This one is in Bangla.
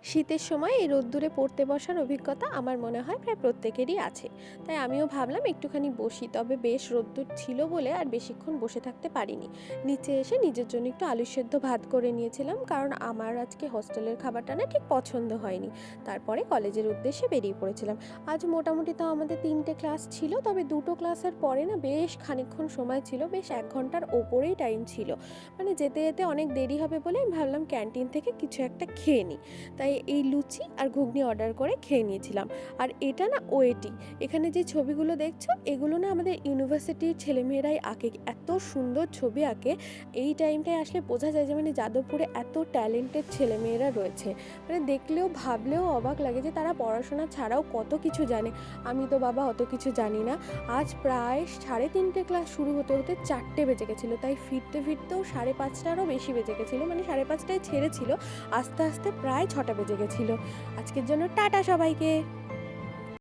শীতের সময় এই রোদ্দুরে পড়তে বসার অভিজ্ঞতা আমার মনে হয় প্রায় প্রত্যেকেরই আছে। তাই আমিও ভাবলাম একটুখানি বসি, তবে বেশ রোদ্দুর ছিল বলে আর বেশিক্ষণ বসে থাকতে পারিনি। নিচে এসে নিজের জন্য একটু আলু সেদ্ধ ভাত করে নিয়েছিলাম, কারণ আমার আজকে হোস্টেলের খাবারটা না ঠিক পছন্দ হয়নি। তারপরে কলেজের উদ্দেশ্যে বেরিয়ে পড়েছিলাম। আজ মোটামুটি তো আমাদের 3টে ক্লাস ছিল, তবে দুটো ক্লাসের পরে না বেশ খানিকক্ষণ সময় ছিল, বেশ 1 ঘন্টার ওপরেই টাইম ছিল। মানে যেতে যেতে অনেক দেরি হবে বলে আমি ভাবলাম ক্যান্টিন থেকে কিছু একটা খেয়ে নিই। তাই এই লুচি আর ঘুগনি অর্ডার করে খেয়ে নিয়েছিলাম। আর এটা না ওয়েটি, এখানে যে ছবিগুলো দেখছো এগুলো না আমাদের ইউনিভার্সিটির ছেলেমেয়েরাই আঁকে, এত সুন্দর ছবি আঁকে। এই টাইমটায় আসলে বোঝা যায় যে মানে যাদবপুরে এত ট্যালেন্টেড ছেলেমেয়েরা রয়েছে। মানে দেখলেও ভাবলেও অবাক লাগে যে তারা পড়াশোনা ছাড়াও কত কিছু জানে। আমি তো বাবা অত কিছু জানি না। আজ প্রায় 3:30 ক্লাস শুরু হতে হতে 4টে বেজে গেছিলো, তাই ফিরতে ফিরতেও 5:30টারও বেশি বেজে গেছিলো, মানে 5:30টায় ছেড়েছিল, আস্তে আস্তে প্রায় 6টা বেজে গেছিলো। আজকের জন্য টাটা সবাইকে।